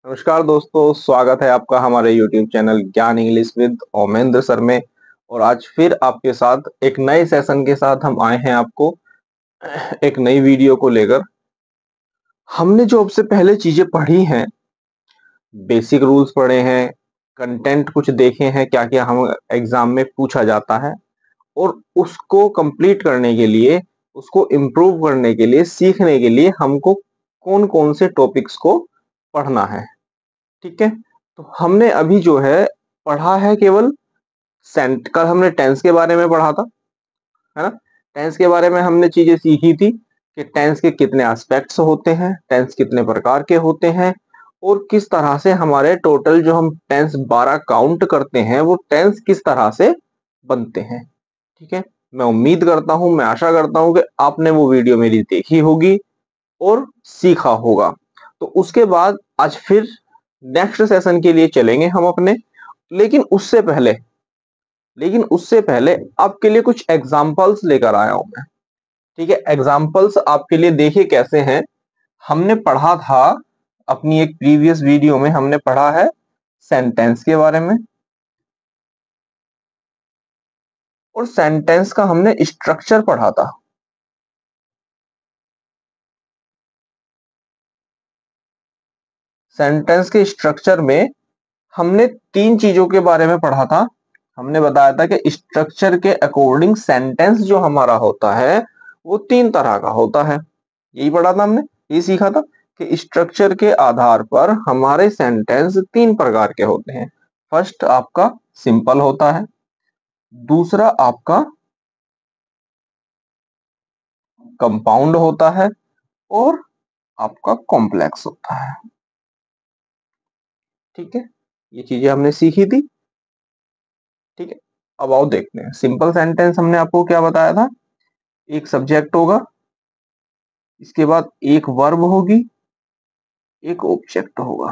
नमस्कार दोस्तों, स्वागत है आपका हमारे YouTube चैनल ज्ञान इंग्लिश विद ओमेंद्र सर में। और आज फिर आपके साथ एक नए सेशन के साथ हम आए हैं आपको एक नई वीडियो को लेकर। हमने जो सबसे पहले चीजें पढ़ी हैं, बेसिक रूल्स पढ़े हैं, कंटेंट कुछ देखे हैं, क्या क्या हम एग्जाम में पूछा जाता है, और उसको कंप्लीट करने के लिए, उसको इम्प्रूव करने के लिए, सीखने के लिए हमको कौन कौन से टॉपिक्स को पढ़ना है। ठीक है, तो हमने अभी जो है पढ़ा है केवल सेंट। कल हमने टेंस के बारे में पढ़ा था, है ना। टेंस के बारे में हमने चीजें सीखी थी कि टेंस के कितने एस्पेक्ट्स होते हैं, टेंस कितने प्रकार के होते हैं, और किस तरह से हमारे टोटल जो हम टेंस 12 काउंट करते हैं वो टेंस किस तरह से बनते हैं। ठीक है, मैं उम्मीद करता हूं, मैं आशा करता हूं कि आपने वो वीडियो मेरी देखी होगी और सीखा होगा। तो उसके बाद आज फिर नेक्स्ट सेशन के लिए चलेंगे हम अपने। लेकिन उससे पहले आपके लिए कुछ एग्जांपल्स लेकर आया हूं मैं। ठीक है, एग्जांपल्स आपके लिए देखिए कैसे हैं। हमने पढ़ा था अपनी एक प्रीवियस वीडियो में, हमने पढ़ा है सेंटेंस के बारे में, और सेंटेंस का हमने स्ट्रक्चर पढ़ा था। सेंटेंस के स्ट्रक्चर में हमने तीन चीजों के बारे में पढ़ा था। हमने बताया था कि स्ट्रक्चर के अकॉर्डिंग सेंटेंस जो हमारा होता है वो तीन तरह का होता है। यही पढ़ा था हमने, ये सीखा था कि स्ट्रक्चर के आधार पर हमारे सेंटेंस तीन प्रकार के होते हैं। फर्स्ट आपका सिंपल होता है, दूसरा आपका कंपाउंड होता है, और आपका कॉम्प्लेक्स होता है। ठीक है, ये चीजें हमने सीखी थी। ठीक है, अब आओ देखते हैं। सिंपल सेंटेंस हमने आपको क्या बताया था, एक सब्जेक्ट होगा, इसके बाद एक वर्ब होगी, एक ऑब्जेक्ट होगा।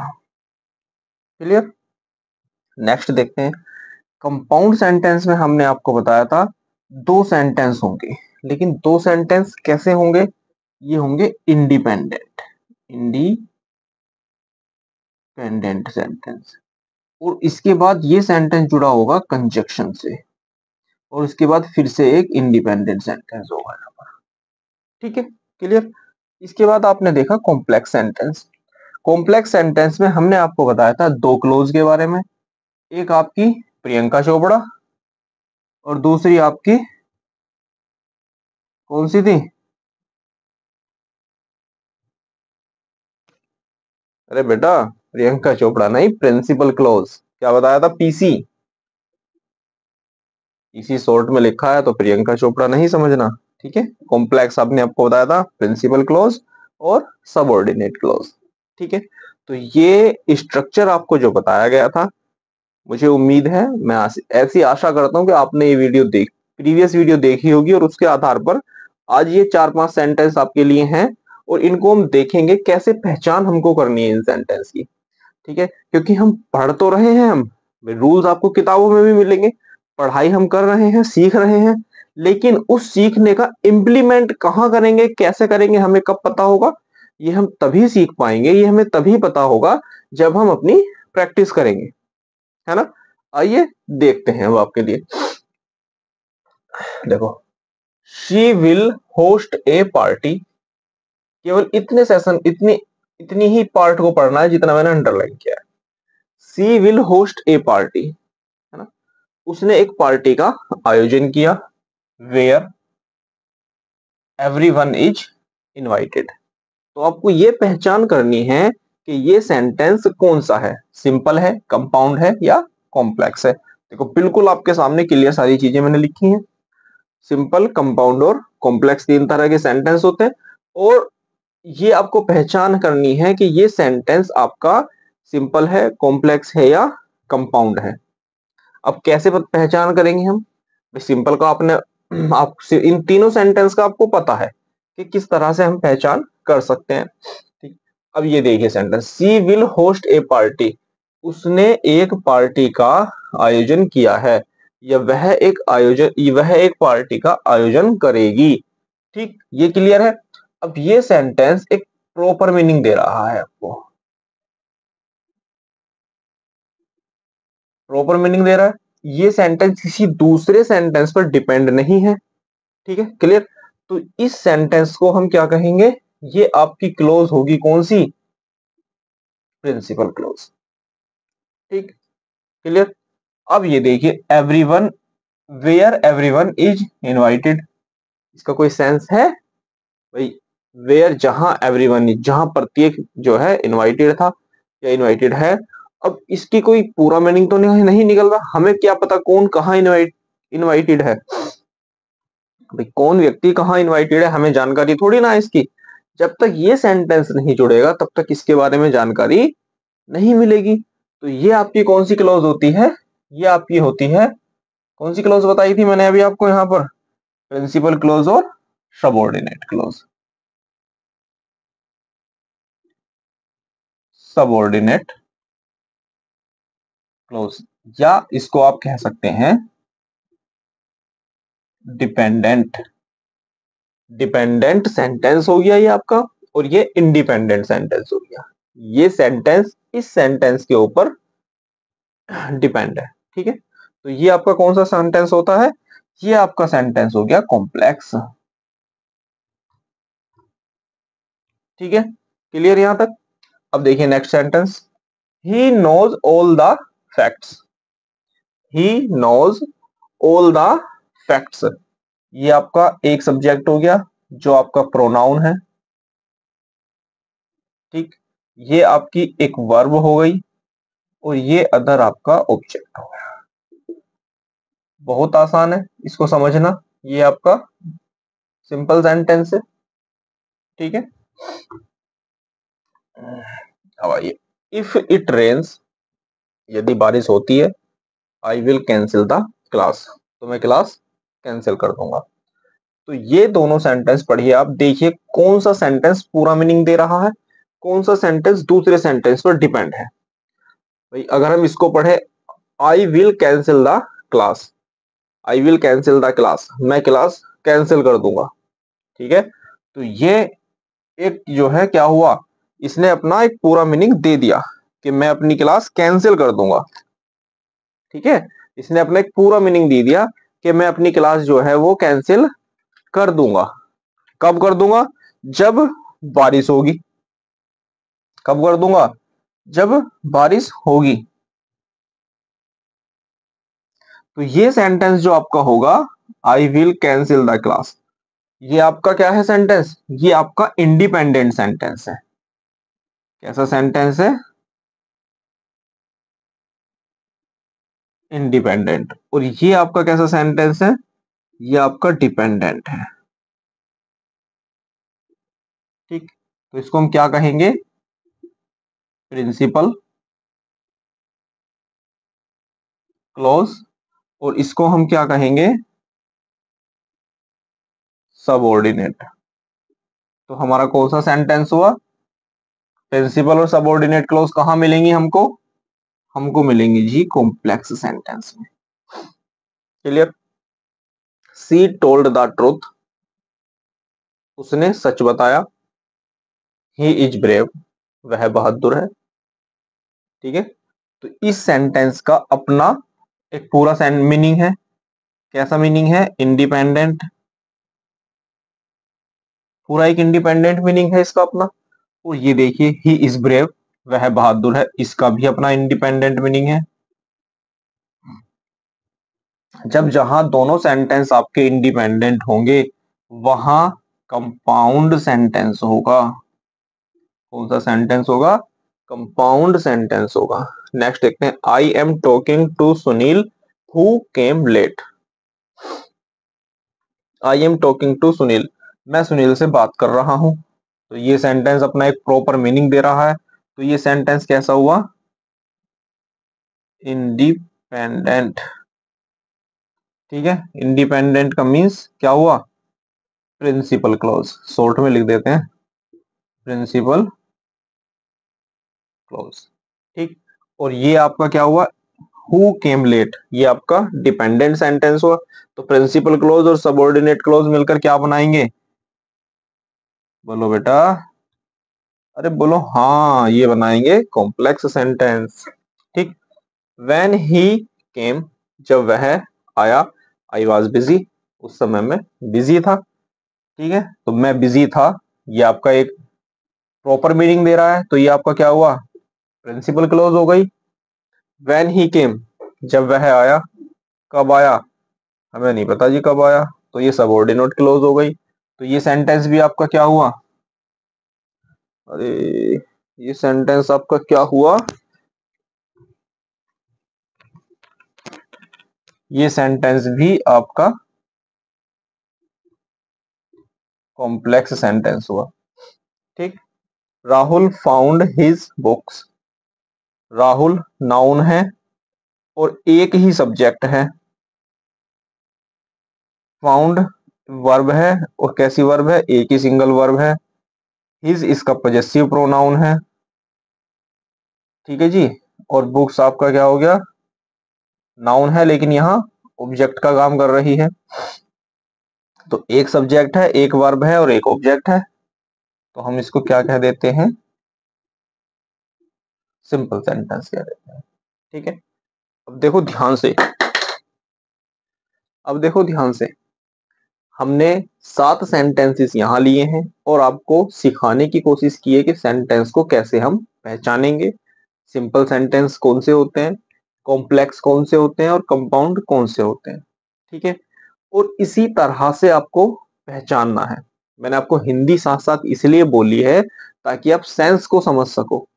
क्लियर। नेक्स्ट देखते हैं। कंपाउंड सेंटेंस में हमने आपको बताया था दो सेंटेंस होंगे, लेकिन दो सेंटेंस कैसे होंगे, ये होंगे इंडिपेंडेंट इंडिपेंडेंट सेंटेंस। और इसके बाद ये सेंटेंस जुड़ा होगा कंजक्शन से, और इसके बाद फिर से एक इंडिपेंडेंट सेंटेंस होगा यहाँ पर। ठीक है, क्लियर। इसके बाद आपने देखा कॉम्प्लेक्स सेंटेंस। कॉम्प्लेक्स सेंटेंस में हमने आपको बताया था दो क्लोज के बारे में, एक आपकी प्रियंका चोपड़ा, और दूसरी आपकी कौन सी थी, अरे बेटा प्रियंका चोपड़ा नहीं, प्रिंसिपल क्लोज। क्या बताया था, पीसी। पीसी शॉर्ट में लिखा है तो प्रियंका चोपड़ा नहीं समझना। ठीक है, कॉम्प्लेक्स आपने आपको बताया था प्रिंसिपल क्लोज और सबऑर्डिनेट क्लोज। ठीक है, तो ये स्ट्रक्चर आपको जो बताया गया था, मुझे उम्मीद है, मैं ऐसी आशा करता हूं कि आपने ये वीडियो प्रीवियस वीडियो देखी होगी, और उसके आधार पर आज ये चार पांच सेंटेंस आपके लिए हैं, और इनको हम देखेंगे कैसे पहचान हमको करनी है इन सेंटेंस की। ठीक है, क्योंकि हम पढ़ तो रहे हैं, हम रूल्स आपको किताबों में भी मिलेंगे, पढ़ाई हम कर रहे हैं, सीख रहे हैं, लेकिन उस सीखने का इम्प्लीमेंट कहाँ करेंगे, कैसे करेंगे, हमें कब पता होगा, ये हम तभी सीख पाएंगे, ये हमें तभी पता होगा जब हम अपनी प्रैक्टिस करेंगे, है ना। आइए देखते हैं वो आपके लिए। देखो, she will host a party. केवल इतने सेशन, इतनी इतनी ही पार्ट को पढ़ना है जितना मैंने अंडरलाइन किया है। सी विल होस्ट ए पार्टी, है ना। उसने एक पार्टी का आयोजन किया, वेयर एवरीवन इज इनवाइटेड। तो आपको ये पहचान करनी है कि ये सेंटेंस कौन सा है, सिंपल है, कंपाउंड है, या कॉम्प्लेक्स है। देखो बिल्कुल आपके सामने क्लियर सारी चीजें मैंने लिखी हैं। सिंपल, कंपाउंड और कॉम्प्लेक्स तीन तरह के सेंटेंस होते हैं, और ये आपको पहचान करनी है कि ये सेंटेंस आपका सिंपल है, कॉम्प्लेक्स है, या कंपाउंड है। अब कैसे पहचान करेंगे हम, सिंपल का आपने आप इन तीनों सेंटेंस का आपको पता है कि किस तरह से हम पहचान कर सकते हैं। ठीक, अब ये देखिए sentence, she will host a party. उसने एक पार्टी का आयोजन किया है, या वह एक पार्टी का आयोजन करेगी। ठीक, ये क्लियर है। अब ये सेंटेंस एक प्रॉपर मीनिंग दे रहा है आपको। प्रॉपर मीनिंग दे रहा है, ये सेंटेंस किसी दूसरे सेंटेंस पर डिपेंड नहीं है। ठीक है, क्लियर। तो इस सेंटेंस को हम क्या कहेंगे, ये आपकी क्लोज होगी कौन सी, प्रिंसिपल क्लोज। ठीक, क्लियर। अब ये देखिए everyone, where everyone is invited, इसका कोई सेंस है भाई। वेयर जहां एवरीवन इज, जहां प्रत्येक जो है इनवाइटेड था या इनवाइटेड है। अब इसकी कोई पूरा मीनिंग तो नहीं निकल रहा, हमें क्या पता कौन कहाँ इनवाइटेड है भाई, कौन व्यक्ति कहाँ इनवाइटेड है, हमें जानकारी थोड़ी ना है इसकी। जब तक ये सेंटेंस नहीं जुड़ेगा तब तक इसके बारे में जानकारी नहीं मिलेगी। तो ये आपकी कौन सी क्लॉज होती है, ये आपकी होती है, कौन सी क्लॉज बताई थी मैंने अभी आपको यहाँ पर, प्रिंसिपल क्लॉज और सबऑर्डिनेट क्लॉज। सबऑर्डिनेट क्लॉज, या इसको आप कह सकते हैं डिपेंडेंट। डिपेंडेंट सेंटेंस हो गया ये आपका, और ये इंडिपेंडेंट सेंटेंस हो गया। ये सेंटेंस इस सेंटेंस के ऊपर डिपेंड है। ठीक है, तो ये आपका कौन सा सेंटेंस होता है, ये आपका सेंटेंस हो गया कॉम्प्लेक्स। ठीक है, क्लियर यहां तक। अब देखिए next sentence, he knows all the facts. He knows all the facts, ये आपका एक सब्जेक्ट हो गया जो आपका प्रोनाउन है। ठीक, ये आपकी एक वर्ब हो गई, और ये अदर आपका ऑब्जेक्ट हो गया। बहुत आसान है इसको समझना, ये आपका सिंपल सेंटेंस है। ठीक है, अब आइए, इफ इट रेन्स, यदि बारिश होती है, I will cancel the class, तो मैं क्लास कैंसिल कर दूंगा। तो ये दोनों सेंटेंस पढ़िए आप, देखिए कौन सा सेंटेंस पूरा मीनिंग दे रहा है, कौन सा सेंटेंस दूसरे सेंटेंस पर डिपेंड है। भाई अगर हम इसको पढ़े, I will cancel the class, I will cancel the class, मैं क्लास कैंसिल कर दूंगा। ठीक है, तो ये एक जो है क्या हुआ, इसने अपना एक पूरा मीनिंग दे दिया कि मैं अपनी क्लास कैंसिल कर दूंगा। ठीक है, इसने अपना एक पूरा मीनिंग दे दिया कि मैं अपनी क्लास जो है वो कैंसिल कर दूंगा। कब कर दूंगा, जब बारिश होगी। कब कर दूंगा, जब बारिश होगी। तो ये सेंटेंस जो आपका होगा, I will cancel the class, ये आपका क्या है सेंटेंस, ये आपका इंडिपेंडेंट सेंटेंस है। कैसा सेंटेंस है, इंडिपेंडेंट। और ये आपका कैसा सेंटेंस है, ये आपका डिपेंडेंट है। ठीक, तो इसको हम क्या कहेंगे, प्रिंसिपल क्लॉज, और इसको हम क्या कहेंगे, सबऑर्डिनेट। तो हमारा कौन सा सेंटेंस हुआ, प्रिंसिपल और सबऑर्डिनेट क्लॉज कहां मिलेंगी हमको, हमको मिलेंगी जी कॉम्प्लेक्स सेंटेंस में। Clear. C told the truth, उसने सच बताया। ही इज ब्रेव, वह बहादुर है। ठीक है, तो इस सेंटेंस का अपना एक पूरा मीनिंग है। कैसा मीनिंग है, इंडिपेंडेंट, पूरा एक इंडिपेंडेंट मीनिंग है इसका अपना। और ये देखिए ही इज ब्रेव, वह बहादुर है, इसका भी अपना इंडिपेंडेंट मीनिंग है। जब जहां दोनों सेंटेंस आपके इंडिपेंडेंट होंगे, वहां कंपाउंड सेंटेंस होगा। कौन सा सेंटेंस होगा, कंपाउंड सेंटेंस होगा। नेक्स्ट देखते हैं, I am talking to Sunil who came late. I am talking to Sunil, मैं सुनील से बात कर रहा हूं। तो ये सेंटेंस अपना एक प्रॉपर मीनिंग दे रहा है। तो ये सेंटेंस कैसा हुआ, इंडिपेंडेंट। ठीक है, इंडिपेंडेंट का मीन्स क्या हुआ, प्रिंसिपल क्लॉज, शॉर्ट में लिख देते हैं प्रिंसिपल क्लॉज। ठीक, और ये आपका क्या हुआ, हु केम लेट, ये आपका डिपेंडेंट सेंटेंस हुआ। तो प्रिंसिपल क्लॉज और सबऑर्डिनेट क्लॉज मिलकर क्या बनाएंगे, बोलो बेटा, अरे बोलो हाँ, ये बनाएंगे कॉम्प्लेक्स सेंटेंस। ठीक, व्हेन ही केम, जब वह आया, आई वॉज बिजी, उस समय मैं बिजी था। ठीक है, तो मैं बिजी था, ये आपका एक प्रॉपर मीनिंग दे रहा है, तो ये आपका क्या हुआ, प्रिंसिपल क्लोज हो गई। व्हेन ही केम, जब वह आया, कब आया, हमें नहीं पता जी कब आया, तो ये सबऑर्डिनेट क्लोज हो गई। तो ये सेंटेंस भी आपका क्या हुआ, अरे ये सेंटेंस आपका क्या हुआ, ये सेंटेंस भी आपका कॉम्प्लेक्स सेंटेंस हुआ। ठीक। Rahul found his books, Rahul noun है और एक ही सब्जेक्ट है। फाउंड वर्ब है, और कैसी वर्ब है, एक ही सिंगल वर्ब है। हिज इसका पॉजेसिव प्रोनाउन है। ठीक है जी। और बुक्स आपका क्या हो गया, नाउन है लेकिन यहाँ ऑब्जेक्ट का काम कर रही है। तो एक सब्जेक्ट है, एक वर्ब है और एक ऑब्जेक्ट है, तो हम इसको क्या कह देते हैं, सिंपल सेंटेंस कह देते हैं। ठीक है। अब देखो ध्यान से, अब देखो ध्यान से, हमने 7 सेंटेंसेस यहाँ लिए हैं और आपको सिखाने की कोशिश की है कि सेंटेंस को कैसे हम पहचानेंगे, सिंपल सेंटेंस कौन से होते हैं, कॉम्प्लेक्स कौन से होते हैं और कंपाउंड कौन से होते हैं। ठीक है। और इसी तरह से आपको पहचानना है। मैंने आपको हिंदी साथ साथ इसलिए बोली है ताकि आप सेंस को समझ सको।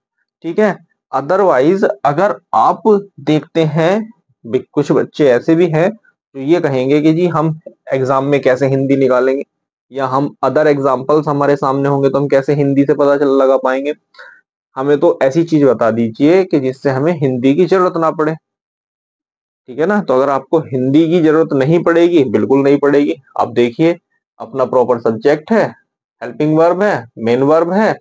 ठीक है। अदरवाइज अगर आप देखते हैं, कुछ बच्चे ऐसे भी हैं जो ये कहेंगे कि जी हम एग्जाम में कैसे हिंदी निकालेंगे, या हम अदर एग्जाम्पल्स हमारे सामने होंगे तो हम कैसे हिंदी से पता चल लगा पाएंगे। हमें तो ऐसी चीज बता दीजिए कि जिससे हमें हिंदी की जरूरत ना पड़े। ठीक है ना। तो अगर आपको हिंदी की जरूरत नहीं पड़ेगी, बिल्कुल नहीं पड़ेगी, आप देखिए अपना प्रॉपर सब्जेक्ट है, हेल्पिंग वर्ब है, मेन वर्ब है,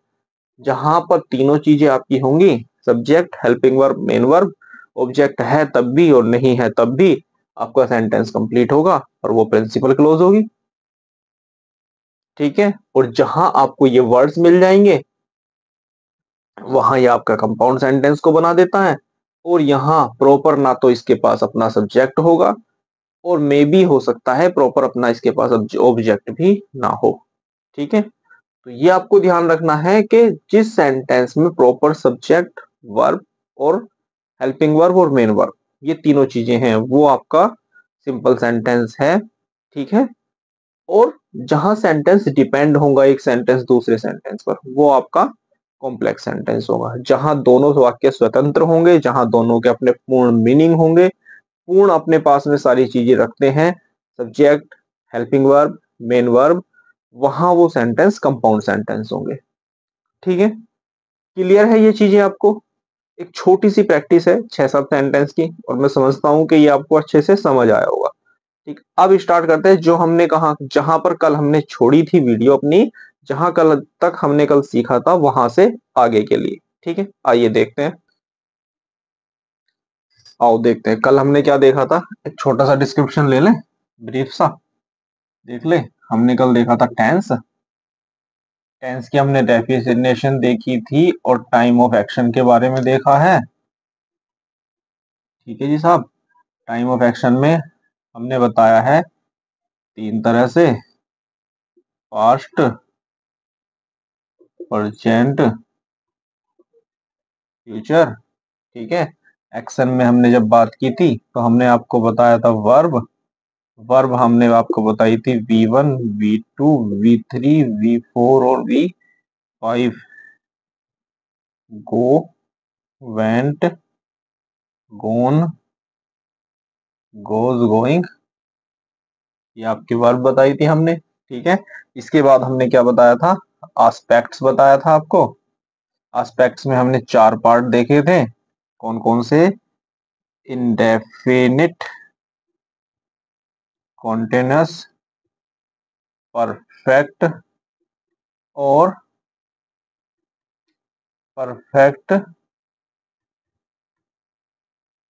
जहां पर तीनों चीजें आपकी होंगी, subject, helping verb, main verb, object है तब भी और नहीं है तब भी, आपका सेंटेंस कंप्लीट होगा और वो प्रिंसिपल क्लोज होगी। ठीक है। और जहां आपको ये वर्ड्स मिल जाएंगे वहां ये आपका कंपाउंड सेंटेंस को बना देता है। और यहाँ प्रॉपर ना तो इसके पास अपना सब्जेक्ट होगा और मे भी हो सकता है प्रॉपर अपना इसके पास ऑब्जेक्ट भी ना हो। ठीक है। तो ये आपको ध्यान रखना है कि जिस सेंटेंस में प्रॉपर सब्जेक्ट, वर्ब और हेल्पिंग वर्ब और मेन वर्ब, ये तीनों चीजें हैं, वो आपका सिंपल सेंटेंस है। ठीक है। और जहां सेंटेंस डिपेंड होगा एक सेंटेंस दूसरे सेंटेंस पर, वो आपका कॉम्प्लेक्स सेंटेंस होगा। जहां दोनों वाक्य स्वतंत्र होंगे, जहां दोनों के अपने पूर्ण मीनिंग होंगे, पूर्ण अपने पास में सारी चीजें रखते हैं, subject, helping verb, main verb, वहां वो सेंटेंस कंपाउंड सेंटेंस होंगे। ठीक है। क्लियर है ये चीजें आपको। एक छोटी सी प्रैक्टिस है 6-7 सेंटेंस की, और मैं समझता हूं कि ये आपको अच्छे से समझ आया होगा। ठीक। अब स्टार्ट करते हैं जो हमने कहा, जहां पर कल हमने छोड़ी थी वीडियो अपनी, जहां कल तक हमने कल सीखा था वहां से आगे के लिए। ठीक है, आइए देखते हैं। आओ देखते हैं कल हमने क्या देखा था। एक छोटा सा डिस्क्रिप्शन ले लें, ब्रीफ सा देख ले। हमने कल देखा था टेंस। टेंस की हमने डेफिनेशन देखी थी और टाइम ऑफ एक्शन के बारे में देखा है। ठीक है जी साहब। टाइम ऑफ एक्शन में हमने बताया है 3 तरह से, पास्ट, प्रेजेंट, फ्यूचर। ठीक है। एक्शन में हमने जब बात की थी तो हमने आपको बताया था वर्ब। वर्ब हमने आपको बताई थी V1, V2, V3, V4 और V5। गो, वेंट, गोन, गोज, गोइंग, ये आपकी वर्ब बताई थी हमने। ठीक है। इसके बाद हमने क्या बताया था, आस्पेक्ट्स बताया था आपको। आस्पेक्ट्स में हमने 4 पार्ट देखे थे, कौन कौन से, इंडेफिनिट, कॉन्टिन्यूअस, परफेक्ट और परफेक्ट।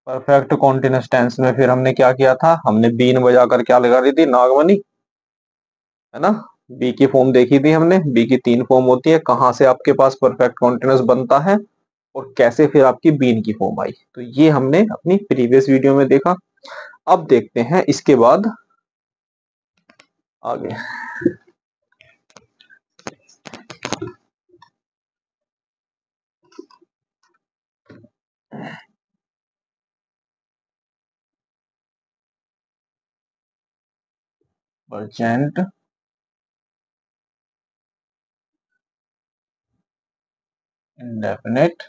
परफेक्ट कॉन्टिन्यूअस टेंस में फिर हमने क्या किया था, हमने बीन बजाकर क्या लगा दी थी, नागमणि, है ना। बी की फॉर्म देखी थी हमने, बी की 3 फॉर्म होती है, कहां से आपके पास परफेक्ट कॉन्टिन्यूअस बनता है, और कैसे फिर आपकी बीन की फॉर्म आई। तो ये हमने अपनी प्रीवियस वीडियो में देखा। अब देखते हैं इसके बाद आगे। Present indefinite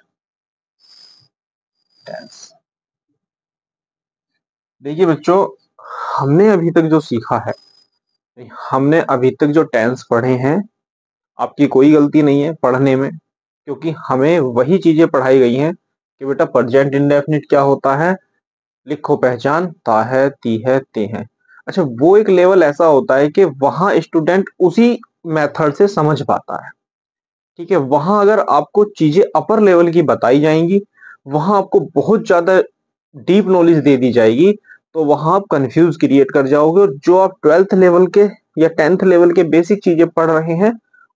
tense. देखिए बच्चों, हमने अभी तक जो सीखा है, हमने अभी तक जो टेंस पढ़े हैं, आपकी कोई गलती नहीं है पढ़ने में, क्योंकि हमें वही चीजें पढ़ाई गई हैं कि बेटा प्रेजेंट इंडेफिनिट क्या होता है, लिखो पहचान, ता है, ती है, ते है। अच्छा, वो एक लेवल ऐसा होता है कि वहां स्टूडेंट उसी मेथड से समझ पाता है। ठीक है, वहां अगर आपको चीजें अपर लेवल की बताई जाएंगी, वहां आपको बहुत ज्यादा डीप नॉलेज दे दी जाएगी, तो वहां आप कंफ्यूज क्रिएट कर जाओगे, और जो आप 12th लेवल के या 10th लेवल के बेसिक चीजें पढ़ रहे हैं,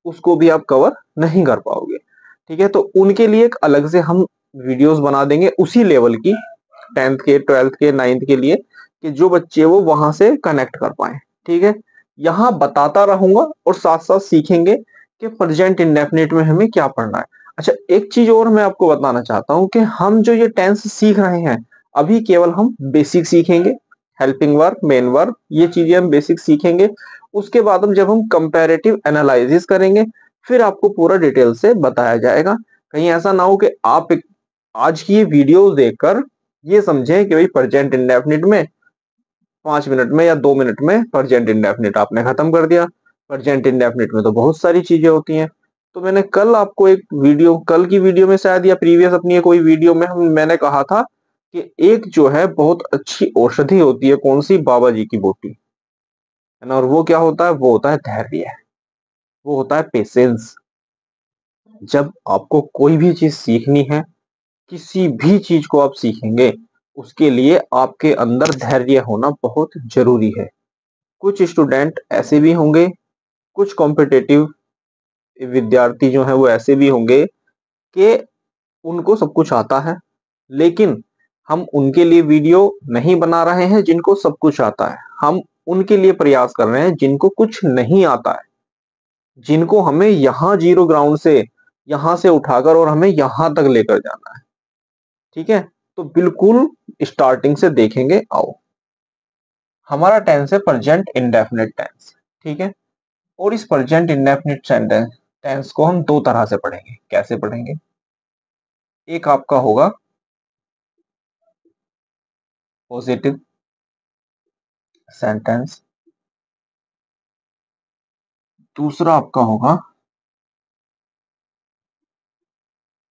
उसको भी आप कवर नहीं कर पाओगे। ठीक है, तो उनके लिए एक अलग से हम वीडियोस बना देंगे उसी लेवल की, 10th के, 12th के, 9th के लिए, कि जो बच्चे वो वहां से कनेक्ट कर पाए। ठीक है, यहाँ बताता रहूंगा और साथ साथ सीखेंगे कि प्रेजेंट इंडेफिनिट में हमें क्या पढ़ना है। अच्छा, एक चीज और मैं आपको बताना चाहता हूं कि हम जो ये टेंस सीख रहे हैं, अभी केवल हम बेसिक सीखेंगे, हेल्पिंग वर्ब, मेन वर्ब, ये चीजें हम बेसिक सीखेंगे। उसके बाद हम जब हम कंपैरेटिव एनालिसिस करेंगे, फिर आपको पूरा डिटेल से बताया जाएगा। कहीं ऐसा ना हो कि आप आज की ये वीडियो देखकर ये समझें कि भाई प्रेजेंट इंडेफिनिट में 5 मिनट में या 2 मिनट में प्रेजेंट इंडेफिनिट आपने खत्म कर दिया। प्रेजेंट इंडेफिनिट में तो बहुत सारी चीजें होती हैं। तो मैंने कल आपको एक वीडियो, कल की वीडियो में शायद या प्रीवियस अपनी कोई वीडियो में मैंने कहा था कि एक जो है बहुत अच्छी औषधि होती है, कौन सी, बाबा जी की बूटी, है ना। और वो क्या होता है, वो होता है धैर्य, वो होता है पेशेंस। जब आपको कोई भी चीज सीखनी है, किसी भी चीज को आप सीखेंगे, उसके लिए आपके अंदर धैर्य होना बहुत जरूरी है। कुछ स्टूडेंट ऐसे भी होंगे, कुछ कॉम्पिटिटिव विद्यार्थी जो है वो ऐसे भी होंगे कि उनको सब कुछ आता है, लेकिन हम उनके लिए वीडियो नहीं बना रहे हैं जिनको सब कुछ आता है। हम उनके लिए प्रयास कर रहे हैं जिनको कुछ नहीं आता है, जिनको हमें यहाँ जीरो ग्राउंड से, यहां से उठाकर और हमें यहां तक लेकर जाना है। ठीक है, तो बिल्कुल स्टार्टिंग से देखेंगे। आओ, हमारा टेंस है प्रेजेंट इंडेफिनिट टेंस। ठीक है, और इस प्रेजेंट इंडेफिनिट सेंटेंस टेंस को हम दो तरह से पढ़ेंगे। कैसे पढ़ेंगे, एक आपका होगा पॉजिटिव सेंटेंस, दूसरा आपका होगा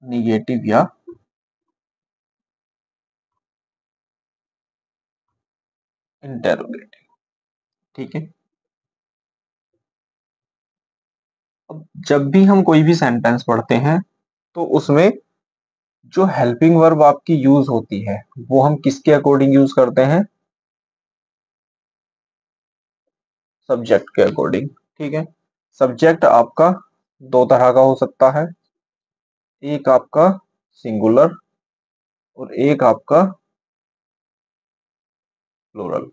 निगेटिव या इंटेरोगेटिव। ठीक है, अब जब भी हम कोई भी सेंटेंस पढ़ते हैं, तो उसमें जो हेल्पिंग वर्ब आपकी यूज होती है, वो हम किसके अकॉर्डिंग यूज करते हैं, सब्जेक्ट के अकॉर्डिंग। ठीक है, सब्जेक्ट आपका दो तरह का हो सकता है, एक आपका सिंगुलर और एक आपका प्लूरल।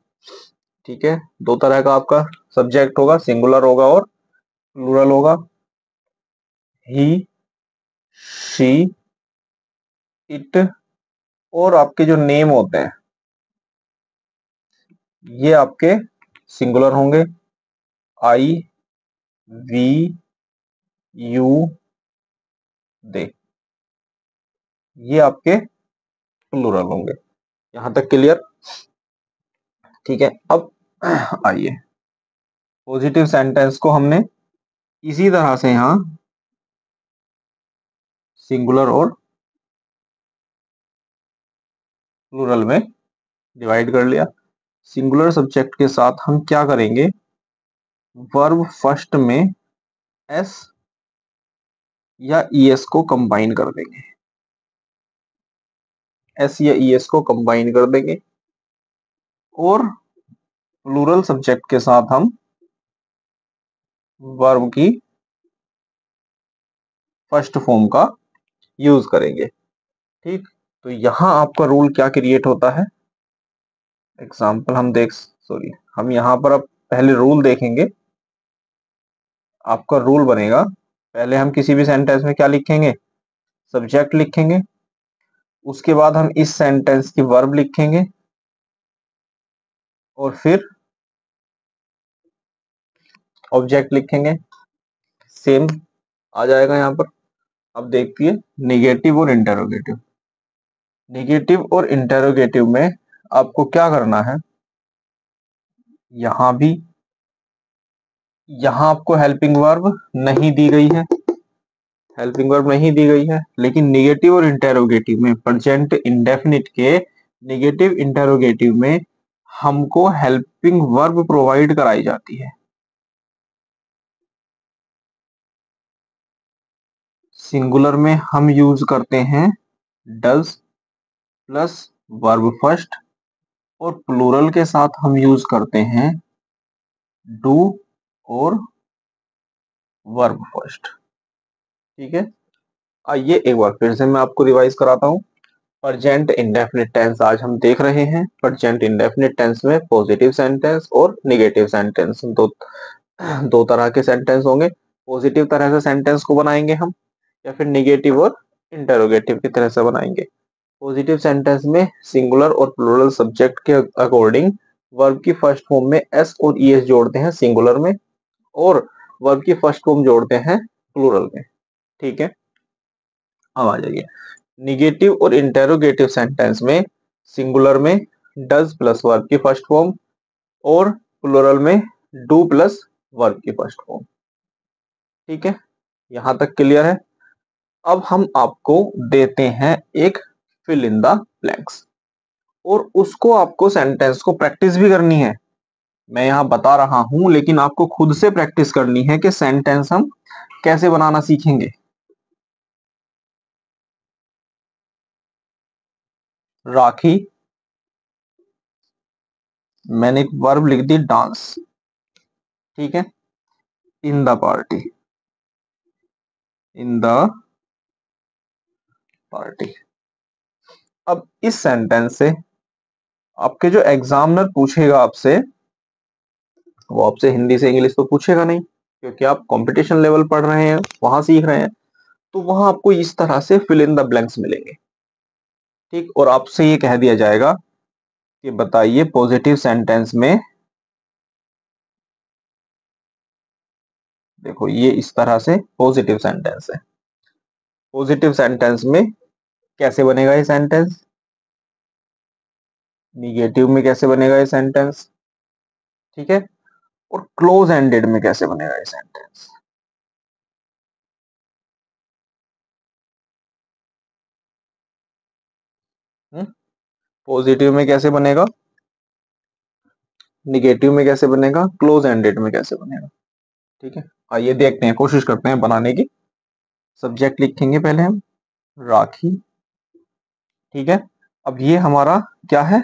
ठीक है, दो तरह का आपका सब्जेक्ट होगा, सिंगुलर होगा और प्लूरल होगा। ही, शी, इट, और आपके जो नेम होते हैं, ये आपके सिंगुलर होंगे। आई, वी, यू, दे, ये आपके प्लूरल होंगे। यहां तक क्लियर। ठीक है, अब आइए, पॉजिटिव सेंटेंस को हमने इसी तरह से यहां सिंगुलर और प्लूरल में डिवाइड कर लिया। सिंगुलर सब्जेक्ट के साथ हम क्या करेंगे, वर्ब फर्स्ट में एस या ईएस को कंबाइन कर देंगे, एस या ईएस को कंबाइन कर देंगे, और प्लूरल सब्जेक्ट के साथ हम वर्ब की फर्स्ट फॉर्म का यूज करेंगे। ठीक, तो यहाँ आपका रूल क्या क्रिएट होता है, एग्जाम्पल हम यहाँ पर अब पहले रूल देखेंगे। आपका रूल बनेगा, पहले हम किसी भी सेंटेंस में क्या लिखेंगे, सब्जेक्ट लिखेंगे, उसके बाद हम इस सेंटेंस की वर्ब लिखेंगे और फिर ऑब्जेक्ट लिखेंगे, सेम आ जाएगा यहाँ पर। अब देखिए निगेटिव और इंटेरोगेटिव, निगेटिव और इंटेरोगेटिव में आपको क्या करना है, यहां भी, यहां आपको हेल्पिंग वर्ब नहीं दी गई है, हेल्पिंग वर्ब नहीं दी गई है, लेकिन निगेटिव और इंटेरोगेटिव में, प्रेजेंट इंडेफिनिट के निगेटिव इंटेरोगेटिव में हमको हेल्पिंग वर्ब प्रोवाइड कराई जाती है। सिंगुलर में हम यूज करते हैं डज प्लस वर्ब फर्स्ट, और प्लूरल के साथ हम यूज करते हैं डू और वर्ब फर्स्ट। ठीक है, आइए एक बार फिर से मैं आपको रिवाइज कराता हूँ। प्रेजेंट इंडेफिनिट टेंस आज हम देख रहे हैं। प्रेजेंट इंडेफिनिट टेंस में पॉजिटिव सेंटेंस और निगेटिव सेंटेंस, दो दो तरह के सेंटेंस होंगे। पॉजिटिव तरह से सेंटेंस को बनाएंगे हम, या फिर निगेटिव और इंटरोगेटिव की तरह से बनाएंगे। पॉजिटिव सेंटेंस में सिंगुलर और प्लूरल सब्जेक्ट के अकॉर्डिंग वर्ब की फर्स्ट फॉर्म में एस और ईएस जोड़ते हैं सिंगुलर में, और वर्ब की फर्स्ट फॉर्म जोड़ते हैं प्लूरल में। ठीक है, अब आ जाइए निगेटिव और इंटेरोगेटिव सेंटेंस में, सिंगुलर में डज प्लस वर्ब की फर्स्ट फॉर्म, और प्लूरल में डू प्लस वर्ब की फर्स्ट फॉर्म। ठीक है, यहां तक क्लियर है। अब हम आपको देते हैं एक फिल इन द ब्लैंक्स, और उसको आपको सेंटेंस को प्रैक्टिस भी करनी है। मैं यहाँ बता रहा हूं, लेकिन आपको खुद से प्रैक्टिस करनी है कि सेंटेंस हम कैसे बनाना सीखेंगे। राखी, मैंने एक वर्ब लिख दी डांस। ठीक है, इन the party, in the party. अब इस सेंटेंस से आपके जो एग्जामिनर पूछेगा आपसे, वो आपसे हिंदी से इंग्लिश तो पूछेगा नहीं, क्योंकि आप कंपटीशन लेवल पढ़ रहे हैं, वहां सीख रहे हैं। तो वहां आपको इस तरह से फिल इन द ब्लैंक्स मिलेंगे। ठीक, और आपसे ये कह दिया जाएगा कि बताइए पॉजिटिव सेंटेंस में, देखो ये इस तरह से पॉजिटिव सेंटेंस है। पॉजिटिव सेंटेंस में कैसे बनेगा ये सेंटेंस, निगेटिव में कैसे बनेगा ये सेंटेंस, ठीक है, और क्लोज एंडेड में कैसे बनेगा ये सेंटेंस। पॉजिटिव में कैसे बनेगा, निगेटिव में कैसे बनेगा, क्लोज एंडेड में कैसे बनेगा। ठीक है, आइए देखते हैं, कोशिश करते हैं बनाने की। सब्जेक्ट लिखेंगे पहले हम, राखी। ठीक है, अब ये हमारा क्या है,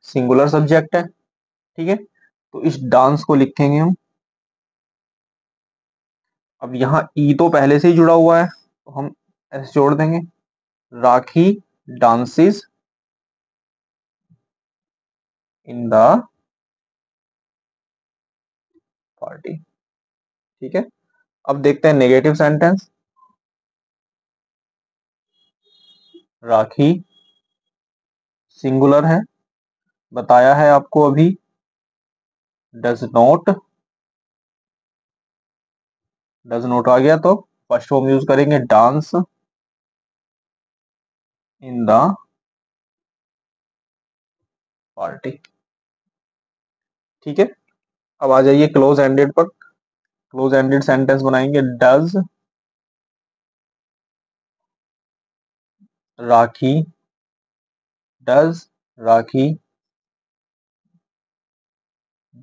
सिंगुलर सब्जेक्ट है। ठीक है, तो इस डांस को लिखेंगे हम। अब यहाँ ई तो पहले से ही जुड़ा हुआ है, तो हम एस जोड़ देंगे। राखी डांसेस इन द पार्टी। ठीक है, अब देखते हैं नेगेटिव सेंटेंस। राखी सिंगुलर है, बताया है आपको अभी, डज नॉट, डज नॉट आ गया तो फर्स्ट फॉर्म यूज करेंगे डांस इन द पार्टी। ठीक है, अब आ जाइए क्लोज एंडेड पर। क्लोज एंडेड सेंटेंस बनाएंगे, does rakhi, does rakhi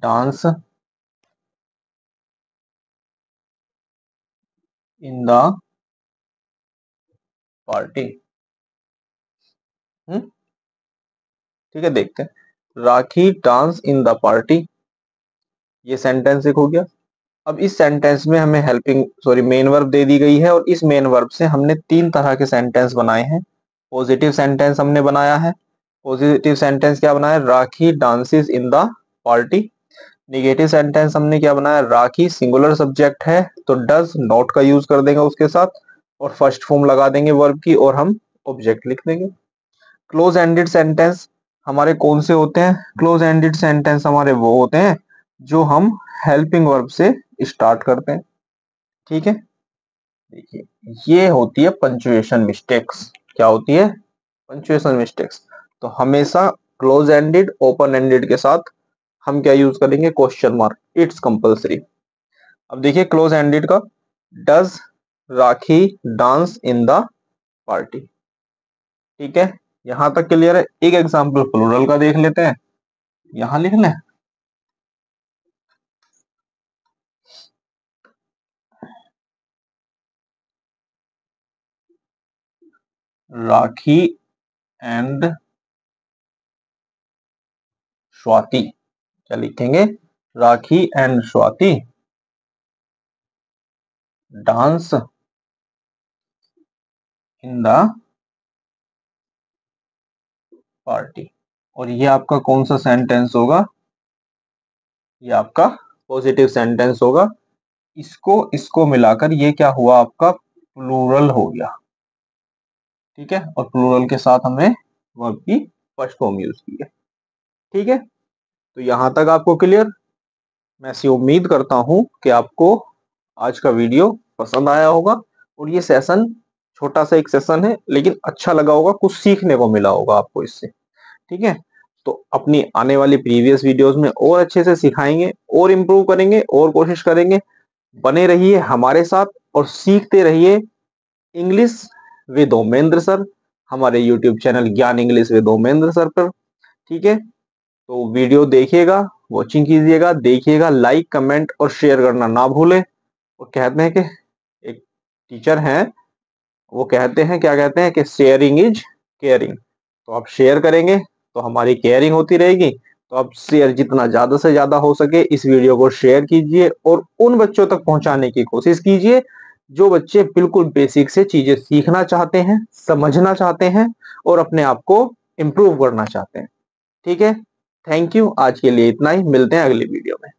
dance in the party. ठीक है, देखते हैं, राखी डांस इन द पार्टी, ये सेंटेंस एक हो गया। अब इस सेंटेंस में हमें मेन वर्ब दे दी गई है और इस मेन वर्ब से हमने 3 तरह के सेंटेंस बनाए हैं। पॉजिटिव सेंटेंस हमने बनाया है। पॉजिटिव सेंटेंस क्या बनाया? Rakhi dances in the party. Negative sentence हमने क्या बनाया? राखी सिंगुलर सब्जेक्ट है तो डज नॉट का यूज कर देंगे उसके साथ और फर्स्ट फॉर्म लगा देंगे वर्ब की और हम ऑब्जेक्ट लिख देंगे। क्लोज एंडेड सेंटेंस हमारे कौन से होते हैं? क्लोज एंडेड सेंटेंस हमारे वो होते हैं जो हम हेल्पिंग वर्ब से स्टार्ट करते हैं। ठीक है, देखिए ये होती है पंचुएशन मिस्टेक्स। क्या होती है? Punctuation mistakes. तो हमेशा क्लोज एंडेड ओपन एंडेड के साथ हम क्या यूज करेंगे? Question mark. It's compulsory. अब देखिए क्लोज एंडेड का, does rakhi dance in the party. ठीक है, यहां तक क्लियर है। एक एग्जांपल प्लूरल का देख लेते हैं, यहां लिख लें। राखी एंड स्वाति। क्या लिखेंगे? Rakhi and Swati dance in the party. और ये आपका कौन सा सेंटेंस होगा? ये आपका पॉजिटिव सेंटेंस होगा। इसको इसको मिलाकर ये क्या हुआ? आपका प्लूरल हो गया। ठीक है, और प्लूरल के साथ हमने वर्ब की फर्स्ट फॉर्म यूज की है। ठीक है, तो यहां तक आपको क्लियर। मैं ऐसी उम्मीद करता हूं कि आपको आज का वीडियो पसंद आया होगा और ये सेशन छोटा सा एक सेशन है लेकिन अच्छा लगा होगा, कुछ सीखने को मिला होगा आपको इससे। ठीक है, तो अपनी आने वाली प्रीवियस वीडियोस में और अच्छे से सिखाएंगे और इम्प्रूव करेंगे और कोशिश करेंगे। बने रहिए हमारे साथ और सीखते रहिए इंग्लिश विद ओमेंद्र सर, हमारे यूट्यूब चैनल ज्ञान इंग्लिश विद ओमेंद्र सर पर। ठीक है, तो वीडियो देखिएगा, वॉचिंग कीजिएगा, देखिएगा, लाइक कमेंट और शेयर करना ना भूलें। और कहते हैं कि एक टीचर हैं, वो कहते हैं, क्या कहते हैं कि शेयरिंग इज केयरिंग। तो आप शेयर करेंगे तो हमारी केयरिंग होती रहेगी। तो आप शेयर जितना ज्यादा से ज्यादा हो सके इस वीडियो को शेयर कीजिए और उन बच्चों तक पहुंचाने की कोशिश कीजिए जो बच्चे बिल्कुल बेसिक से चीजें सीखना चाहते हैं, समझना चाहते हैं और अपने आप को इम्प्रूव करना चाहते हैं। ठीक है, थैंक यू। आज के लिए इतना ही, मिलते हैं अगली वीडियो में।